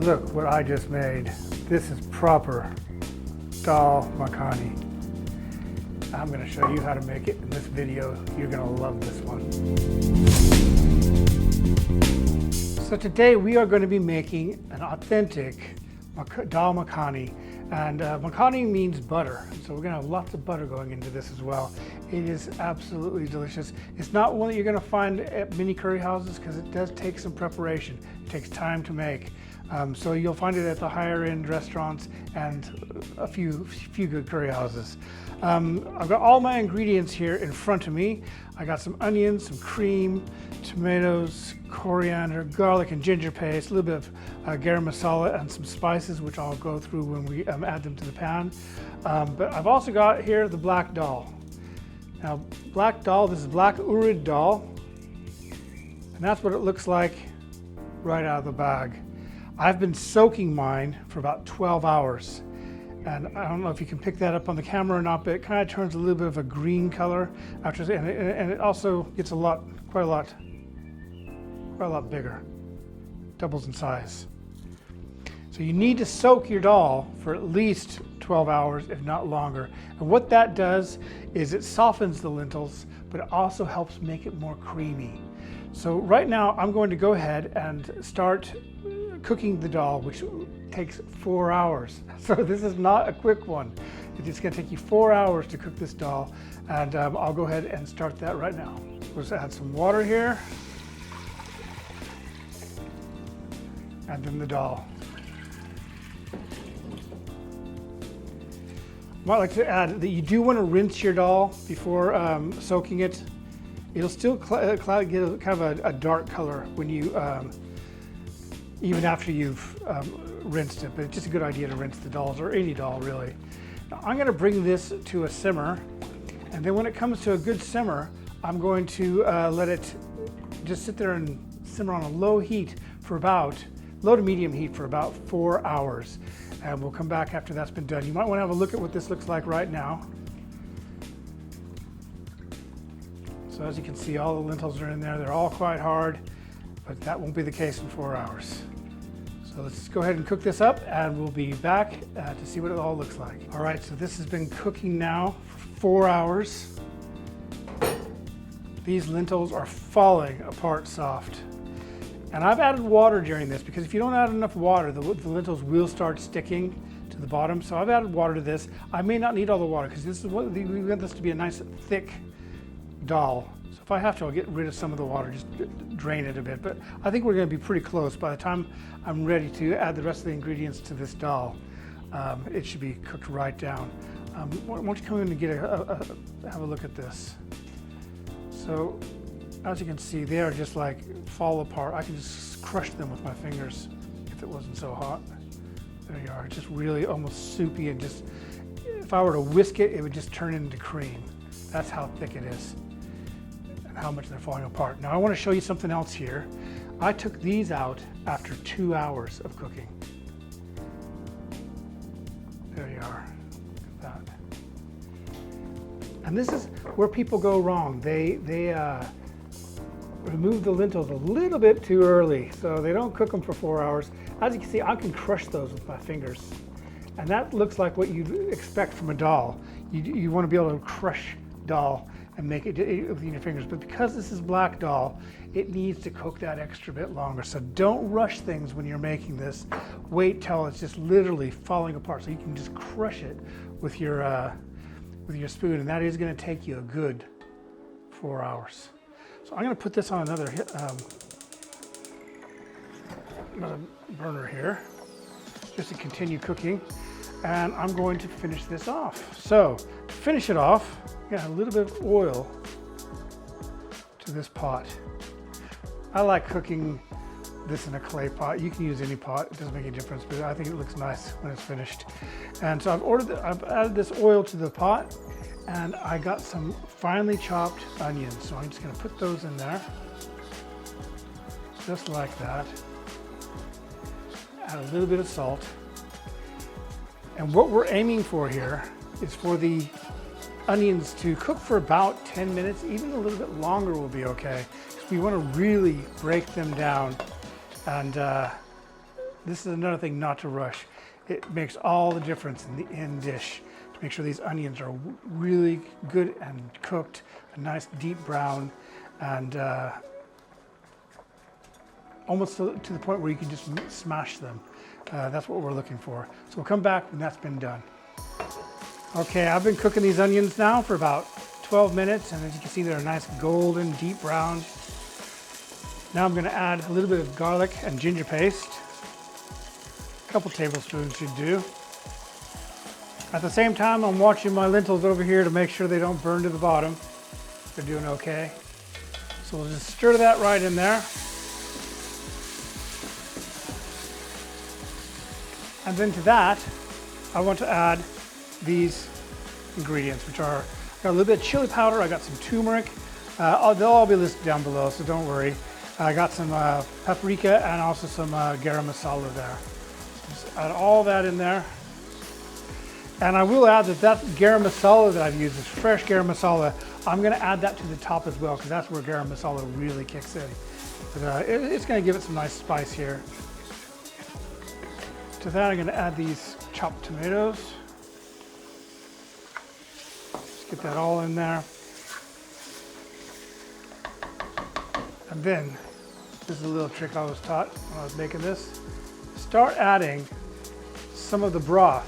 Look what I just made. This is proper Dal Makhani. I'm going to show you how to make it in this video. You're going to love this one. So today we are going to be making an authentic Dal Makhani. And Makhani means butter. So we're going to have lots of butter going into this as well. It is absolutely delicious. It's not one that you're going to find at many curry houses because it does take some preparation. It takes time to make. So you'll find it at the higher end restaurants and a few good curry houses. I've got all my ingredients here in front of me. I got some onions, some cream, tomatoes, coriander, garlic and ginger paste, a little bit of garam masala and some spices, which I'll go through when we add them to the pan. But I've also got here the black dal. Now, black dal, this is black Urad dal, and that's what it looks like right out of the bag. I've been soaking mine for about 12 hours. And I don't know if you can pick that up on the camera or not, but it kind of turns a little bit of a green color after, and it also gets quite a lot bigger, doubles in size. So you need to soak your dal for at least 12 hours, if not longer. And what that does is it softens the lentils, but it also helps make it more creamy. So right now I'm going to go ahead and start cooking the dal, which takes 4 hours. So this is not a quick one. It's going to take you 4 hours to cook this dal, and I'll go ahead and start that right now. Let's add some water here, and then the dal. I might like to add that you do want to rinse your dal before soaking it. It'll still get kind of a dark color when you even after you've rinsed it, but it's just a good idea to rinse the dals, or any dal really. Now, I'm going to bring this to a simmer, and then when it comes to a good simmer, I'm going to let it just sit there and simmer on a low to medium heat for about 4 hours. And we'll come back after that's been done. You might want to have a look at what this looks like right now. So as you can see, all the lentils are in there. They're all quite hard, but that won't be the case in 4 hours. So let's go ahead and cook this up, and we'll be back to see what it all looks like. All right, so this has been cooking now for 4 hours. These lentils are falling apart soft. And I've added water during this because if you don't add enough water, the lentils will start sticking to the bottom. So I've added water to this. I may not need all the water because we want this to be a nice thick dal. So if I have to, I'll get rid of some of the water, just drain it a bit. But I think we're going to be pretty close. By the time I'm ready to add the rest of the ingredients to this dal, it should be cooked right down. Why don't you come in and have a look at this? So as you can see, they are just like fall apart. I can just crush them with my fingers if it wasn't so hot. There you are, just really almost soupy, and just, if I were to whisk it, it would just turn into cream. That's how thick it is and how much they're falling apart. Now I want to show you something else here. I took these out after 2 hours of cooking. There you are, look at that. And this is where people go wrong. They remove the lentils a little bit too early, so they don't cook them for 4 hours. As you can see, I can crush those with my fingers, and that looks like what you'd expect from a dal. You want to be able to crush dal and make it with your fingers, but because this is black dal, it needs to cook that extra bit longer. So don't rush things when you're making this. Wait till it's just literally falling apart, so you can just crush it with your spoon, and that is going to take you a good 4 hours. So I'm going to put this on another burner here, just to continue cooking, and I'm going to finish this off. So to finish it off, I'm going to add a little bit of oil to this pot. I like cooking this in a clay pot. You can use any pot, it doesn't make any difference, but I think it looks nice when it's finished. And so I've added this oil to the pot, and I got some finely chopped onions. So I'm just going to put those in there, just like that. Add a little bit of salt. And what we're aiming for here is for the onions to cook for about 10 minutes, even a little bit longer will be okay. We want to really break them down and This is another thing not to rush. It makes all the difference in the end dish to make sure these onions are really good and cooked, a nice deep brown, and almost to the point where you can just smash them. That's what we're looking for. So we'll come back when that's been done. Okay, I've been cooking these onions now for about 12 minutes, and as you can see, they're a nice golden, deep brown. Now I'm going to add a little bit of garlic and ginger paste. A couple tablespoons should do. At the same time, I'm watching my lentils over here to make sure they don't burn to the bottom. They're doing okay. So we'll just stir that right in there. And then to that, I want to add these ingredients, which are, I got a little bit of chili powder, I got some turmeric. They'll all be listed down below, so don't worry. I got some paprika and also some garam masala there. Just add all that in there. And I will add that garam masala that I've used is fresh garam masala. I'm going to add that to the top as well, because that's where garam masala really kicks in. But it's going to give it some nice spice here. To that, I'm going to add these chopped tomatoes. Just get that all in there. And then, this is a little trick I was taught when I was making this. Start adding some of the broth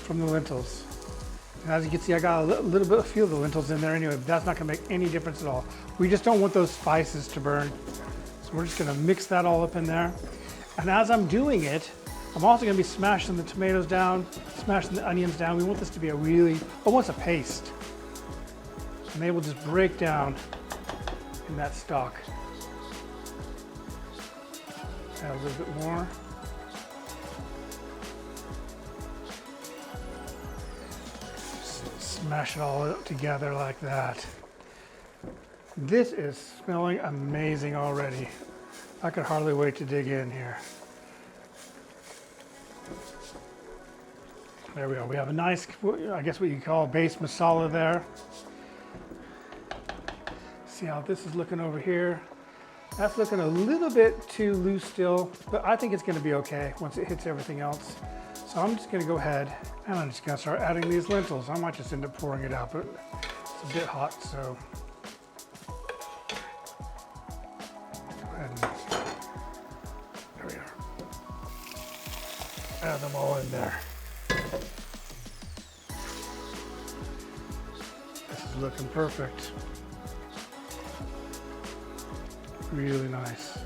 from the lentils. And as you can see, I got a little bit of feel of the lentils in there anyway, but that's not going to make any difference at all. We just don't want those spices to burn. So we're just going to mix that all up in there. And as I'm doing it, I'm also going to be smashing the tomatoes down, smashing the onions down. We want this to be a really, almost a paste. And they will just break down in that stock. Add a little bit more. Smash it all together like that. This is smelling amazing already. I could hardly wait to dig in here. There we go. We have a nice, I guess what you call base masala there. See how this is looking over here. That's looking a little bit too loose still, but I think it's going to be okay once it hits everything else. So I'm just going to go ahead and I'm just going to start adding these lentils. I might just end up pouring it out, but it's a bit hot, so go ahead and there we are. Add them all in there. This is looking perfect. Really nice.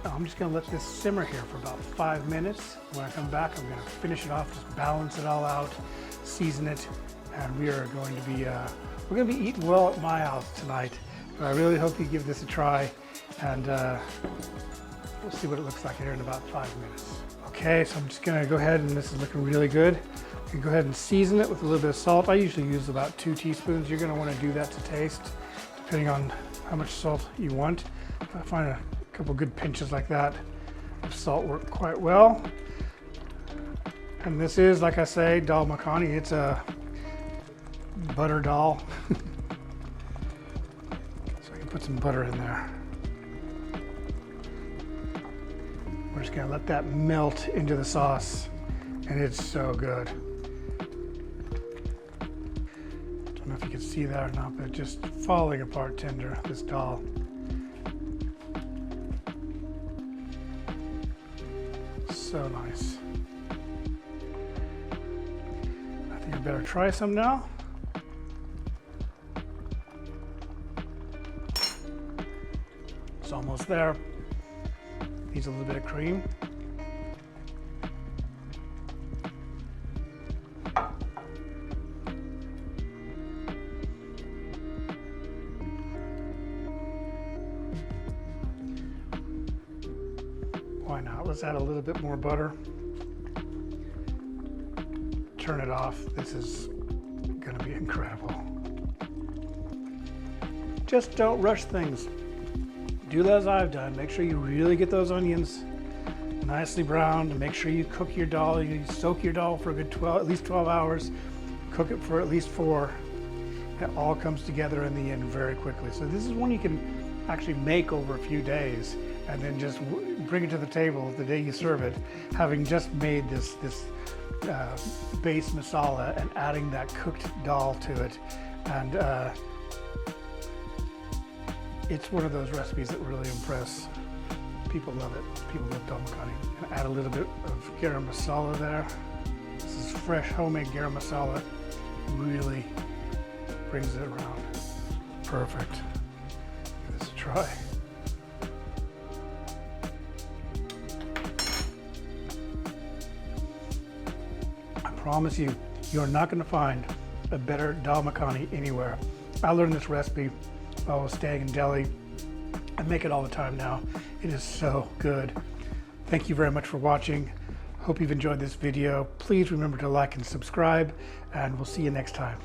Now I'm just going to let this simmer here for about 5 minutes. When I come back, I'm going to finish it off, just balance it all out, season it, and we are going to be we're going to be eating well at my house tonight. But I really hope you give this a try, and we'll see what it looks like here in about 5 minutes. Okay, so I'm just going to go ahead, and this is looking really good. You can go ahead and season it with a little bit of salt. I usually use about 2 teaspoons. You're going to want to do that to taste, depending on how much salt you want. I find a couple good pinches like that of salt work quite well. And this is, like I say, Dal Makhani. It's a butter dal. So I can put some butter in there. We're just gonna let that melt into the sauce, and it's so good. Don't know if you can see that or not, but just falling apart tender, this dal. So nice. I think I better try some now. It's almost there. Needs a little bit of cream. Why not? Let's add a little bit more butter. Turn it off. This is going to be incredible. Just don't rush things. Do as I've done. Make sure you really get those onions nicely browned, and make sure you cook your dal. You soak your dal for a good at least 12 hours. Cook it for at least 4. It all comes together in the end very quickly. So this is one you can actually make over a few days, and then just bring it to the table the day you serve it, having just made this base masala and adding that cooked dal to it. And it's one of those recipes that really impress. People love it. People love dal makhani. Add a little bit of garam masala there. This is fresh homemade garam masala. Really brings it around. Perfect. Give this a try. I promise you, you're not going to find a better dal makhani anywhere. I learned this recipe while I was staying in Delhi. I make it all the time now. It is so good. Thank you very much for watching. Hope you've enjoyed this video. Please remember to like and subscribe, and we'll see you next time.